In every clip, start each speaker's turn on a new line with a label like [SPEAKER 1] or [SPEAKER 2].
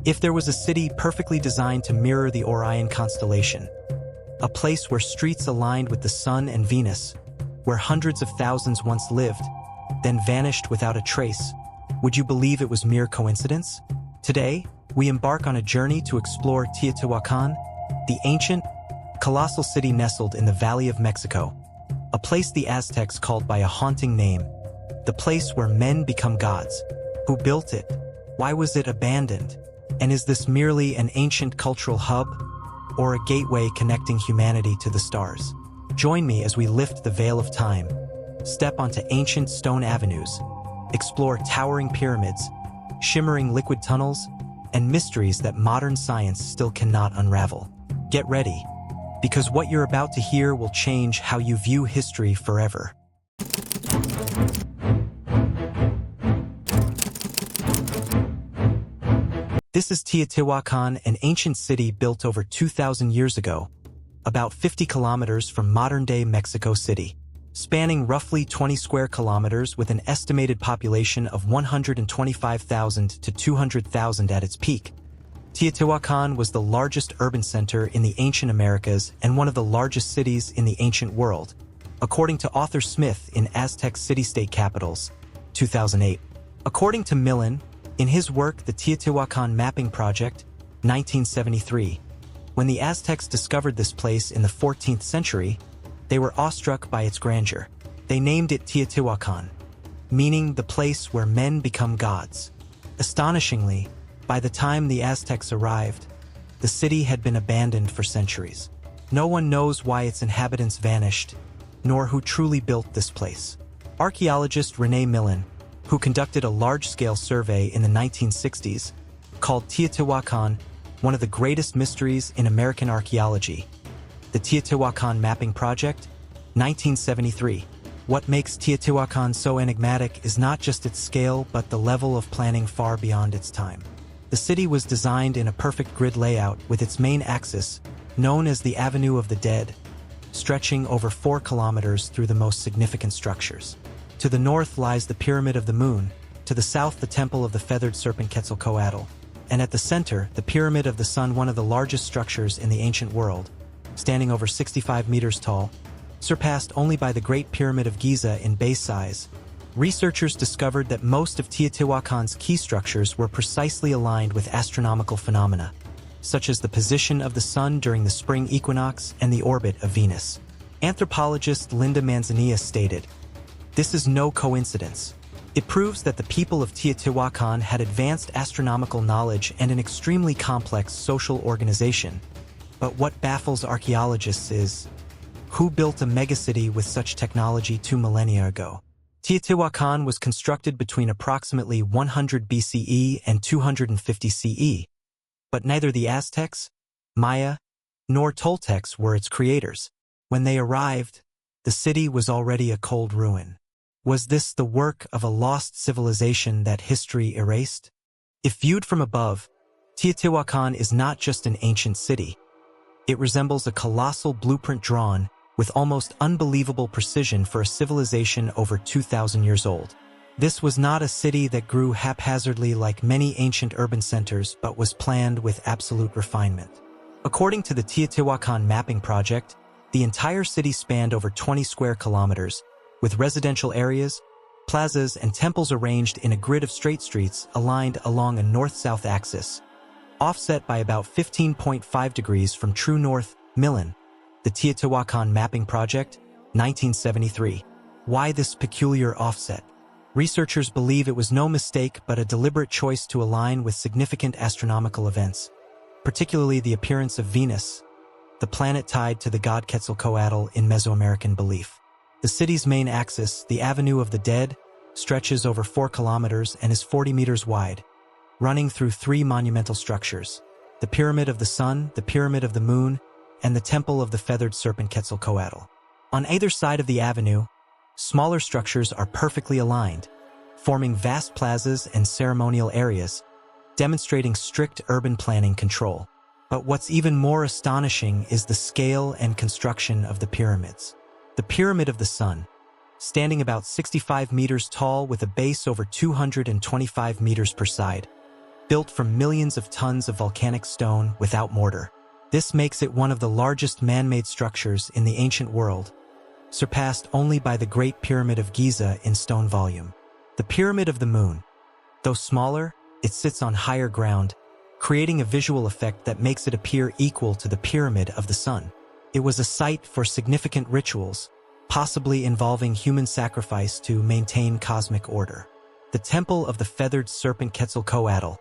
[SPEAKER 1] If there was a city perfectly designed to mirror the Orion constellation, a place where streets aligned with the Sun and Venus, where hundreds of thousands once lived, then vanished without a trace, would you believe it was mere coincidence? Today, we embark on a journey to explore Teotihuacan, the ancient, colossal city nestled in the Valley of Mexico, a place the Aztecs called by a haunting name, the place where men become gods. Who built it? Why was it abandoned? And is this merely an ancient cultural hub, or a gateway connecting humanity to the stars? Join me as we lift the veil of time, step onto ancient stone avenues, explore towering pyramids, shimmering liquid tunnels, and mysteries that modern science still cannot unravel. Get ready, because what you're about to hear will change how you view history forever. This is Teotihuacan, an ancient city built over 2,000 years ago, about 50 kilometers from modern-day Mexico City. Spanning roughly 20 square kilometers with an estimated population of 125,000 to 200,000 at its peak, Teotihuacan was the largest urban center in the ancient Americas and one of the largest cities in the ancient world, according to Arthur Smith in Aztec City-State Capitals, 2008. According to Millen, in his work The Teotihuacan Mapping Project, 1973, when the Aztecs discovered this place in the 14th century, they were awestruck by its grandeur. They named it Teotihuacan, meaning the place where men become gods. Astonishingly, by the time the Aztecs arrived, the city had been abandoned for centuries. No one knows why its inhabitants vanished, nor who truly built this place. Archaeologist René Millen, who conducted a large-scale survey in the 1960s, called Teotihuacan one of the greatest mysteries in American archaeology. The Teotihuacan Mapping Project, 1973. What makes Teotihuacan so enigmatic is not just its scale but the level of planning far beyond its time. The city was designed in a perfect grid layout with its main axis, known as the Avenue of the Dead, stretching over 4 kilometers through the most significant structures. To the north lies the Pyramid of the Moon, to the south the Temple of the Feathered Serpent Quetzalcoatl, and at the center, the Pyramid of the Sun, one of the largest structures in the ancient world, standing over 65 meters tall, surpassed only by the Great Pyramid of Giza in base size. Researchers discovered that most of Teotihuacan's key structures were precisely aligned with astronomical phenomena, such as the position of the Sun during the spring equinox and the orbit of Venus. Anthropologist Linda Manzanilla stated, "This is no coincidence. It proves that the people of Teotihuacan had advanced astronomical knowledge and an extremely complex social organization. But what baffles archaeologists is, who built a megacity with such technology 2 millennia ago?" Teotihuacan was constructed between approximately 100 BCE and 250 CE, but neither the Aztecs, Maya, nor Toltecs were its creators. When they arrived, the city was already a cold ruin. Was this the work of a lost civilization that history erased? If viewed from above, Teotihuacan is not just an ancient city. It resembles a colossal blueprint drawn with almost unbelievable precision for a civilization over 2,000 years old. This was not a city that grew haphazardly like many ancient urban centers, but was planned with absolute refinement. According to the Teotihuacan Mapping Project, the entire city spanned over 20 square kilometers, with residential areas, plazas, and temples arranged in a grid of straight streets aligned along a north-south axis, offset by about 15.5 degrees from true north. Millen, The Teotihuacan Mapping Project, 1973. Why this peculiar offset? Researchers believe it was no mistake but a deliberate choice to align with significant astronomical events, particularly the appearance of Venus, the planet tied to the god Quetzalcoatl in Mesoamerican belief. The city's main axis, the Avenue of the Dead, stretches over 4 kilometers and is 40 meters wide, running through 3 monumental structures: the Pyramid of the Sun, the Pyramid of the Moon, and the Temple of the Feathered Serpent Quetzalcoatl. On either side of the avenue, smaller structures are perfectly aligned, forming vast plazas and ceremonial areas, demonstrating strict urban planning control. But what's even more astonishing is the scale and construction of the pyramids. The Pyramid of the Sun, standing about 65 meters tall with a base over 225 meters per side, built from millions of tons of volcanic stone without mortar. This makes it one of the largest man-made structures in the ancient world, surpassed only by the Great Pyramid of Giza in stone volume. The Pyramid of the Moon. Though smaller, it sits on higher ground, creating a visual effect that makes it appear equal to the Pyramid of the Sun. It was a site for significant rituals, possibly involving human sacrifice to maintain cosmic order. The Temple of the Feathered Serpent Quetzalcoatl,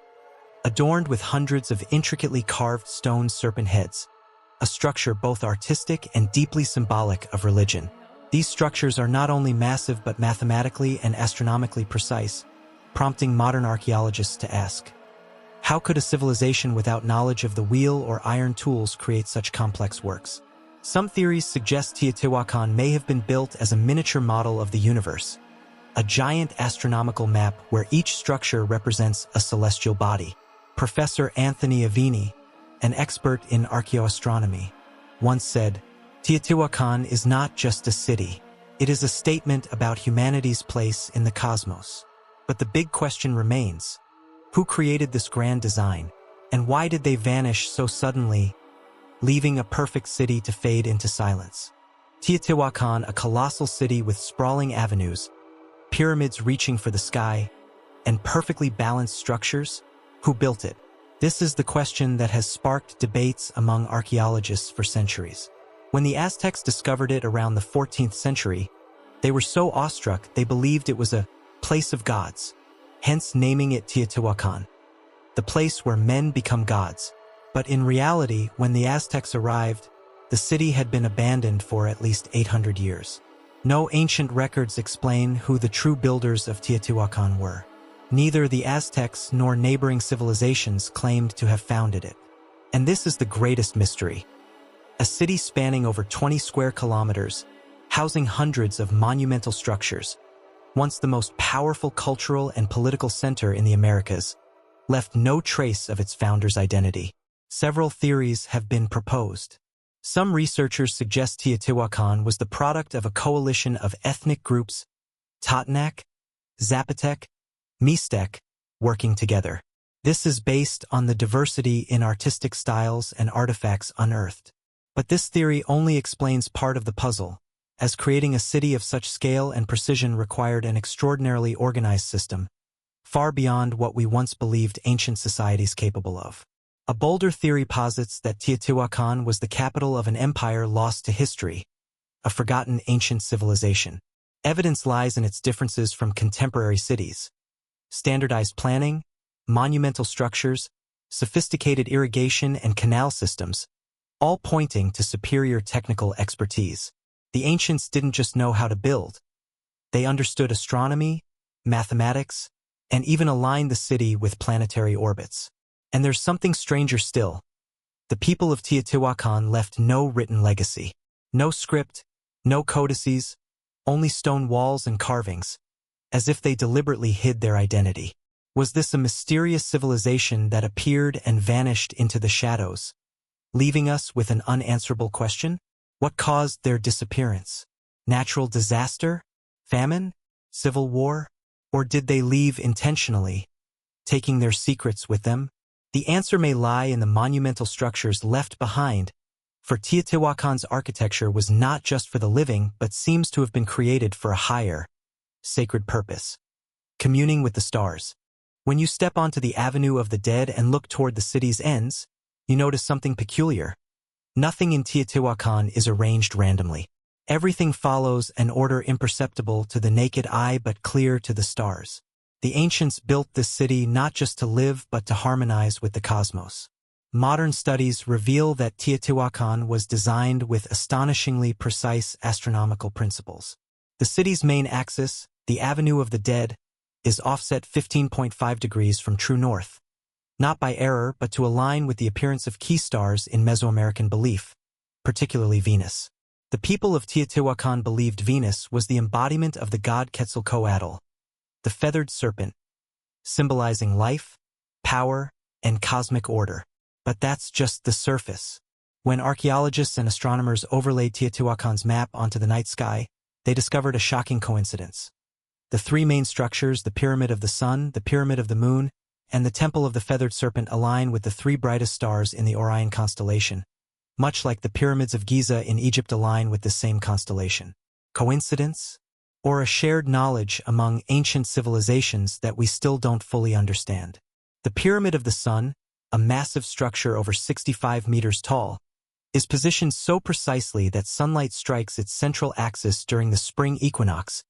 [SPEAKER 1] adorned with hundreds of intricately carved stone serpent heads, a structure both artistic and deeply symbolic of religion. These structures are not only massive but mathematically and astronomically precise, prompting modern archaeologists to ask, how could a civilization without knowledge of the wheel or iron tools create such complex works? Some theories suggest Teotihuacan may have been built as a miniature model of the universe, a giant astronomical map where each structure represents a celestial body. Professor Anthony Avini, an expert in archaeoastronomy, once said, Teotihuacan is not just a city, it is a statement about humanity's place in the cosmos. But the big question remains, who created this grand design, and why did they vanish so suddenly, leaving a perfect city to fade into silence? Teotihuacan, a colossal city with sprawling avenues, pyramids reaching for the sky, and perfectly balanced structures? Who built it? This is the question that has sparked debates among archaeologists for centuries. When the Aztecs discovered it around the 14th century, they were so awestruck they believed it was a place of gods, hence naming it Teotihuacan, the place where men become gods. But in reality, when the Aztecs arrived, the city had been abandoned for at least 800 years. No ancient records explain who the true builders of Teotihuacan were. Neither the Aztecs nor neighboring civilizations claimed to have founded it. And this is the greatest mystery. A city spanning over 20 square kilometers, housing hundreds of monumental structures, once the most powerful cultural and political center in the Americas, left no trace of its founder's identity. Several theories have been proposed. Some researchers suggest Teotihuacan was the product of a coalition of ethnic groups, Totonac, Zapotec, Mixtec, working together. This is based on the diversity in artistic styles and artifacts unearthed. But this theory only explains part of the puzzle, as creating a city of such scale and precision required an extraordinarily organized system, far beyond what we once believed ancient societies capable of. A bolder theory posits that Teotihuacan was the capital of an empire lost to history, a forgotten ancient civilization. Evidence lies in its differences from contemporary cities. Standardized planning, monumental structures, sophisticated irrigation and canal systems, all pointing to superior technical expertise. The ancients didn't just know how to build. They understood astronomy, mathematics, and even aligned the city with planetary orbits. And there's something stranger still. The people of Teotihuacan left no written legacy. No script, no codices, only stone walls and carvings, as if they deliberately hid their identity. Was this a mysterious civilization that appeared and vanished into the shadows, leaving us with an unanswerable question? What caused their disappearance? Natural disaster? Famine? Civil war? Or did they leave intentionally, taking their secrets with them? The answer may lie in the monumental structures left behind, for Teotihuacan's architecture was not just for the living but seems to have been created for a higher, sacred purpose. Communing with the stars. When you step onto the Avenue of the Dead and look toward the city's ends, you notice something peculiar. Nothing in Teotihuacan is arranged randomly. Everything follows an order imperceptible to the naked eye but clear to the stars. The ancients built this city not just to live but to harmonize with the cosmos. Modern studies reveal that Teotihuacan was designed with astonishingly precise astronomical principles. The city's main axis, the Avenue of the Dead, is offset 15.5 degrees from true north, not by error but to align with the appearance of key stars in Mesoamerican belief, particularly Venus. The people of Teotihuacan believed Venus was the embodiment of the god Quetzalcoatl, the feathered serpent, symbolizing life, power, and cosmic order. But that's just the surface. When archaeologists and astronomers overlaid Teotihuacan's map onto the night sky, they discovered a shocking coincidence. The three main structures, the Pyramid of the Sun, the Pyramid of the Moon, and the Temple of the Feathered Serpent align with the three brightest stars in the Orion constellation, much like the pyramids of Giza in Egypt align with the same constellation. Coincidence? Or a shared knowledge among ancient civilizations that we still don't fully understand? The Pyramid of the Sun, a massive structure over 65 meters tall, is positioned so precisely that sunlight strikes its central axis during the spring equinox,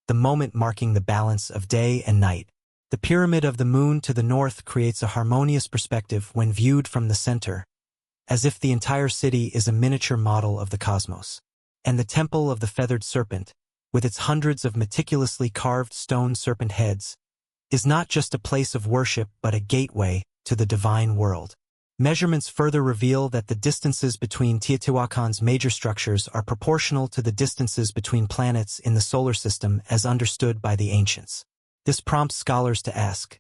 [SPEAKER 1] the moment marking the balance of day and night. The Pyramid of the Moon to the north creates a harmonious perspective when viewed from the center, as if the entire city is a miniature model of the cosmos. And the Temple of the Feathered Serpent, with its hundreds of meticulously carved stone serpent heads, is not just a place of worship but a gateway to the divine world. Measurements further reveal that the distances between Teotihuacan's major structures are proportional to the distances between planets in the solar system as understood by the ancients. This prompts scholars to ask,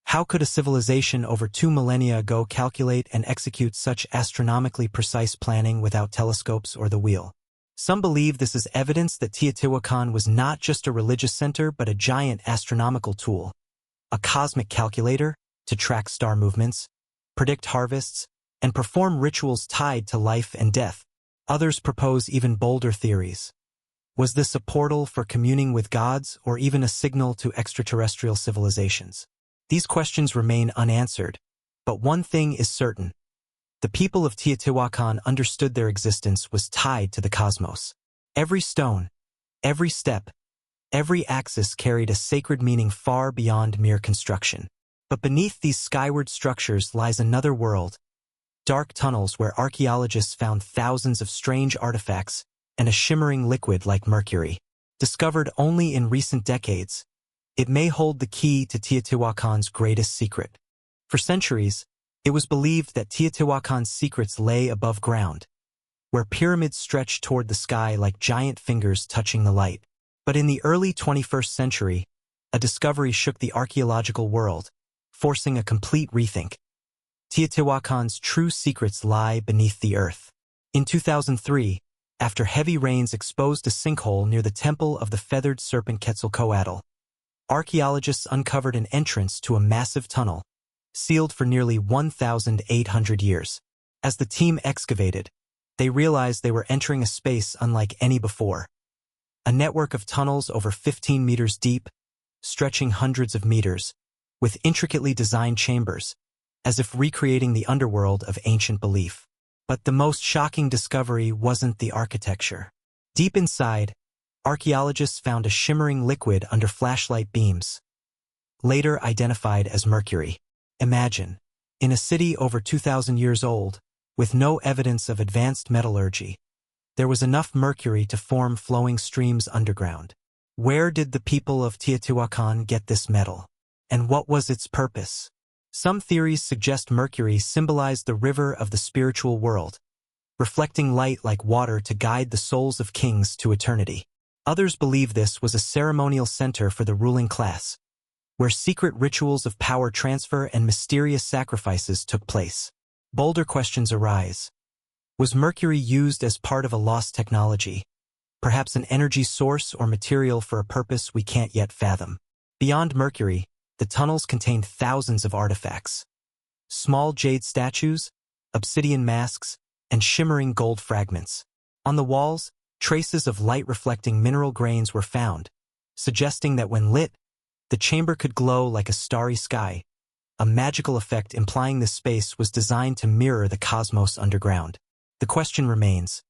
[SPEAKER 1] how could a civilization over 2 millennia ago calculate and execute such astronomically precise planning without telescopes or the wheel? Some believe this is evidence that Teotihuacan was not just a religious center but a giant astronomical tool, a cosmic calculator to track star movements, predict harvests, and perform rituals tied to life and death. Others propose even bolder theories. Was this a portal for communing with gods or even a signal to extraterrestrial civilizations? These questions remain unanswered, but one thing is certain. The people of Teotihuacan understood their existence was tied to the cosmos. Every stone, every step, every axis carried a sacred meaning far beyond mere construction. But beneath these skyward structures lies another world, dark tunnels where archaeologists found thousands of strange artifacts and a shimmering liquid like mercury. Discovered only in recent decades, it may hold the key to Teotihuacan's greatest secret. For centuries, it was believed that Teotihuacan's secrets lay above ground, where pyramids stretched toward the sky like giant fingers touching the light. But in the early 21st century, a discovery shook the archaeological world, forcing a complete rethink. Teotihuacan's true secrets lie beneath the earth. In 2003, after heavy rains exposed a sinkhole near the Temple of the Feathered Serpent Quetzalcoatl, archaeologists uncovered an entrance to a massive tunnel, sealed for nearly 1,800 years. As the team excavated, they realized they were entering a space unlike any before. A network of tunnels over 15 meters deep, stretching hundreds of meters, with intricately designed chambers, as if recreating the underworld of ancient belief. But the most shocking discovery wasn't the architecture. Deep inside, archaeologists found a shimmering liquid under flashlight beams, later identified as mercury. Imagine, in a city over 2,000 years old, with no evidence of advanced metallurgy, there was enough mercury to form flowing streams underground. Where did the people of Teotihuacan get this metal? And what was its purpose? Some theories suggest mercury symbolized the river of the spiritual world, reflecting light like water to guide the souls of kings to eternity. Others believe this was a ceremonial center for the ruling class, where secret rituals of power transfer and mysterious sacrifices took place. Bolder questions arise. Was mercury used as part of a lost technology, perhaps an energy source or material for a purpose we can't yet fathom? Beyond mercury, the tunnels contained thousands of artifacts. Small jade statues, obsidian masks, and shimmering gold fragments. On the walls, traces of light-reflecting mineral grains were found, suggesting that when lit, the chamber could glow like a starry sky, a magical effect implying this space was designed to mirror the cosmos underground. The question remains,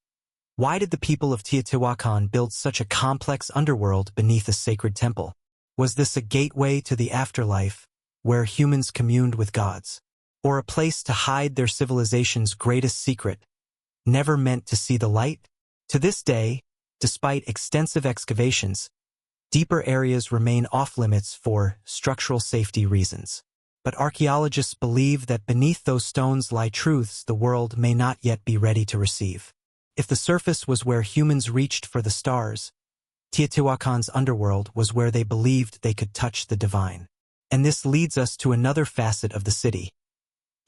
[SPEAKER 1] why did the people of Teotihuacan build such a complex underworld beneath a sacred temple? Was this a gateway to the afterlife, where humans communed with gods? Or a place to hide their civilization's greatest secret, never meant to see the light? To this day, despite extensive excavations, deeper areas remain off-limits for structural safety reasons. But archaeologists believe that beneath those stones lie truths the world may not yet be ready to receive. If the surface was where humans reached for the stars, Teotihuacan's underworld was where they believed they could touch the divine. And this leads us to another facet of the city.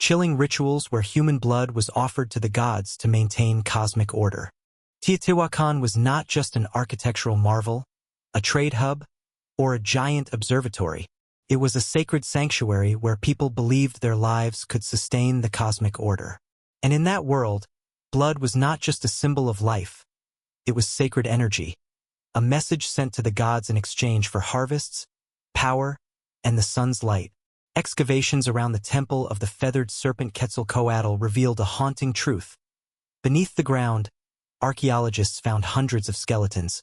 [SPEAKER 1] Chilling rituals where human blood was offered to the gods to maintain cosmic order. Teotihuacan was not just an architectural marvel, a trade hub, or a giant observatory. It was a sacred sanctuary where people believed their lives could sustain the cosmic order. And in that world, blood was not just a symbol of life. It was sacred energy, a message sent to the gods in exchange for harvests, power, and the sun's light. Excavations around the temple of the feathered serpent Quetzalcoatl revealed a haunting truth. Beneath the ground, archaeologists found hundreds of skeletons,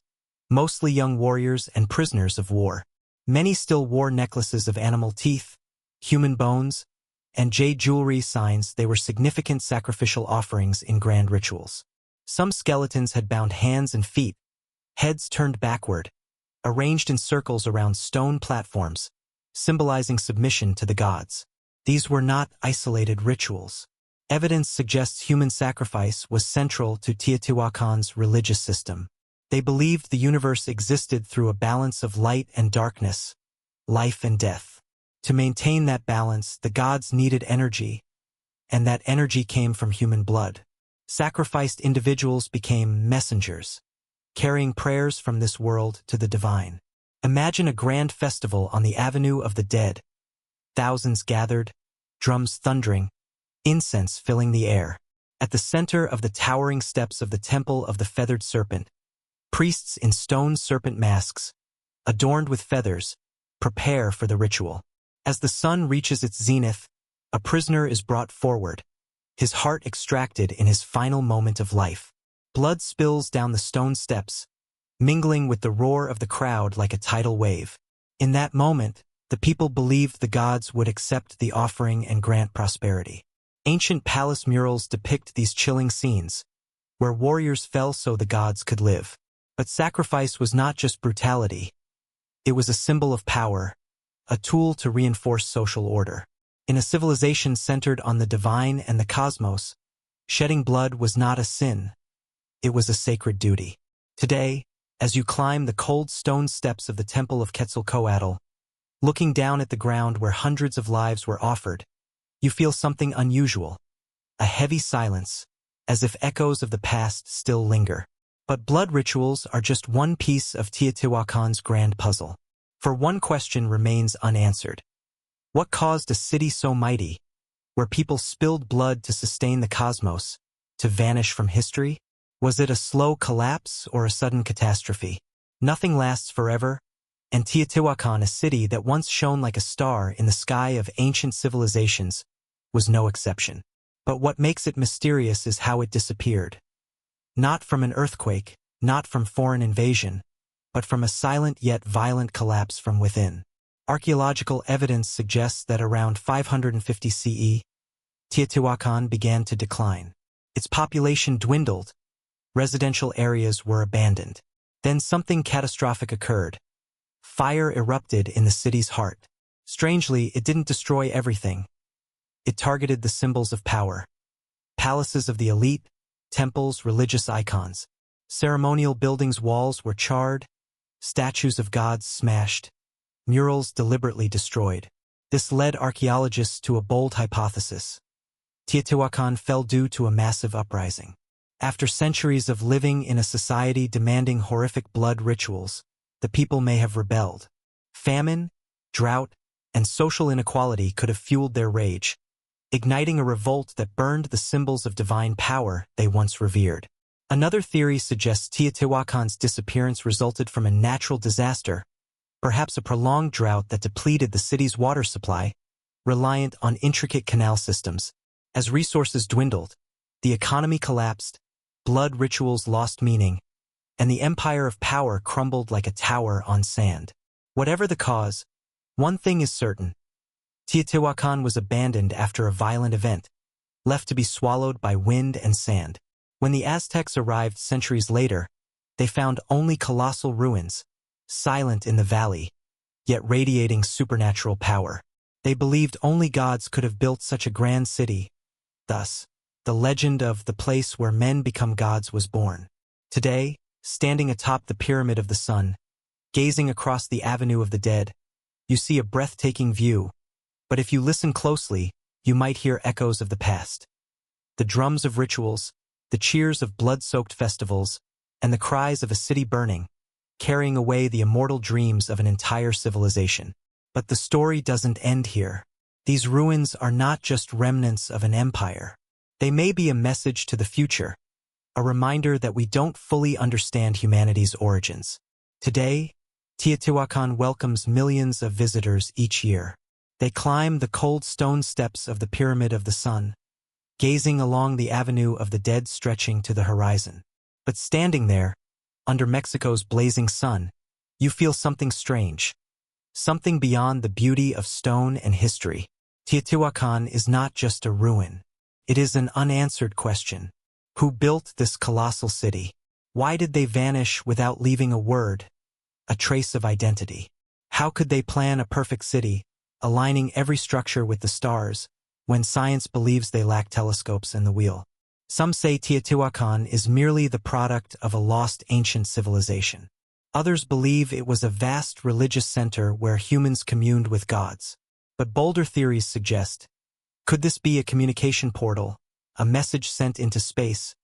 [SPEAKER 1] mostly young warriors and prisoners of war. Many still wore necklaces of animal teeth, human bones, and jade jewelry, signs they were significant sacrificial offerings in grand rituals. Some skeletons had bound hands and feet, heads turned backward, arranged in circles around stone platforms, symbolizing submission to the gods. These were not isolated rituals. Evidence suggests human sacrifice was central to Teotihuacan's religious system. They believed the universe existed through a balance of light and darkness, life and death. To maintain that balance, the gods needed energy, and that energy came from human blood. Sacrificed individuals became messengers, carrying prayers from this world to the divine. Imagine a grand festival on the Avenue of the Dead. Thousands gathered, drums thundering, incense filling the air. At the center of the towering steps of the Temple of the Feathered Serpent, priests in stone serpent masks, adorned with feathers, prepare for the ritual. As the sun reaches its zenith, a prisoner is brought forward, his heart extracted in his final moment of life. Blood spills down the stone steps, mingling with the roar of the crowd like a tidal wave. In that moment, the people believed the gods would accept the offering and grant prosperity. Ancient palace murals depict these chilling scenes, where warriors fell so the gods could live. But sacrifice was not just brutality. It was a symbol of power, a tool to reinforce social order. In a civilization centered on the divine and the cosmos, shedding blood was not a sin. It was a sacred duty. Today, as you climb the cold stone steps of the Temple of Quetzalcoatl, looking down at the ground where hundreds of lives were offered, you feel something unusual, a heavy silence, as if echoes of the past still linger. But blood rituals are just one piece of Teotihuacan's grand puzzle. For one question remains unanswered. What caused a city so mighty, where people spilled blood to sustain the cosmos, to vanish from history? Was it a slow collapse or a sudden catastrophe? Nothing lasts forever, and Teotihuacan, a city that once shone like a star in the sky of ancient civilizations, was no exception. But what makes it mysterious is how it disappeared. Not from an earthquake, not from foreign invasion, but from a silent yet violent collapse from within. Archaeological evidence suggests that around 550 CE, Teotihuacan began to decline. Its population dwindled, residential areas were abandoned. Then something catastrophic occurred. Fire erupted in the city's heart. Strangely, it didn't destroy everything. It targeted the symbols of power. Palaces of the elite, temples, religious icons. Ceremonial buildings' walls were charred, statues of gods smashed, murals deliberately destroyed. This led archaeologists to a bold hypothesis. Teotihuacan fell due to a massive uprising. After centuries of living in a society demanding horrific blood rituals, the people may have rebelled. Famine, drought, and social inequality could have fueled their rage, igniting a revolt that burned the symbols of divine power they once revered. Another theory suggests Teotihuacan's disappearance resulted from a natural disaster, perhaps a prolonged drought that depleted the city's water supply, reliant on intricate canal systems. As resources dwindled, the economy collapsed, blood rituals lost meaning, and the empire of power crumbled like a tower on sand. Whatever the cause, one thing is certain. Teotihuacan was abandoned after a violent event, left to be swallowed by wind and sand. When the Aztecs arrived centuries later, they found only colossal ruins, silent in the valley, yet radiating supernatural power. They believed only gods could have built such a grand city. Thus, the legend of the place where men become gods was born. Today, standing atop the Pyramid of the Sun, gazing across the Avenue of the Dead, you see a breathtaking view. But if you listen closely, you might hear echoes of the past. The drums of rituals, the cheers of blood-soaked festivals, and the cries of a city burning, carrying away the immortal dreams of an entire civilization. But the story doesn't end here. These ruins are not just remnants of an empire. They may be a message to the future, a reminder that we don't fully understand humanity's origins. Today, Teotihuacan welcomes millions of visitors each year. They climb the cold stone steps of the Pyramid of the Sun, gazing along the Avenue of the Dead stretching to the horizon. But standing there, under Mexico's blazing sun, you feel something strange, something beyond the beauty of stone and history. Teotihuacan is not just a ruin. It is an unanswered question. Who built this colossal city? Why did they vanish without leaving a word, a trace of identity? How could they plan a perfect city, aligning every structure with the stars, when science believes they lack telescopes and the wheel? Some say Teotihuacan is merely the product of a lost ancient civilization. Others believe it was a vast religious center where humans communed with gods. But bolder theories suggest, could this be a communication portal, a message sent into space,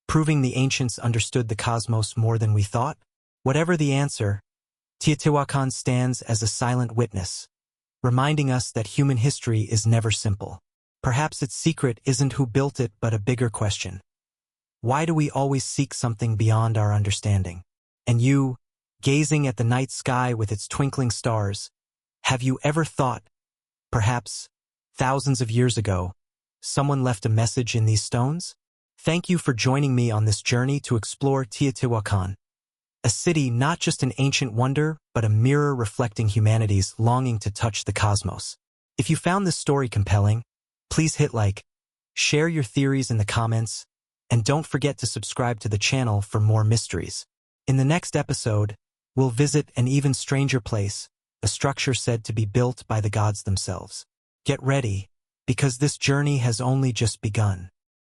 [SPEAKER 1] proving the ancients understood the cosmos more than we thought? Whatever the answer, Teotihuacan stands as a silent witness, reminding us that human history is never simple. Perhaps its secret isn't who built it, but a bigger question. Why do we always seek something beyond our understanding? And you, gazing at the night sky with its twinkling stars, have you ever thought, perhaps, thousands of years ago, someone left a message in these stones? Thank you for joining me on this journey to explore Teotihuacan, a city not just an ancient wonder, but a mirror reflecting humanity's longing to touch the cosmos. If you found this story compelling, please hit like, share your theories in the comments, and don't forget to subscribe to the channel for more mysteries. In the next episode, we'll visit an even stranger place, a structure said to be built by the gods themselves. Get ready, because this journey has only just begun.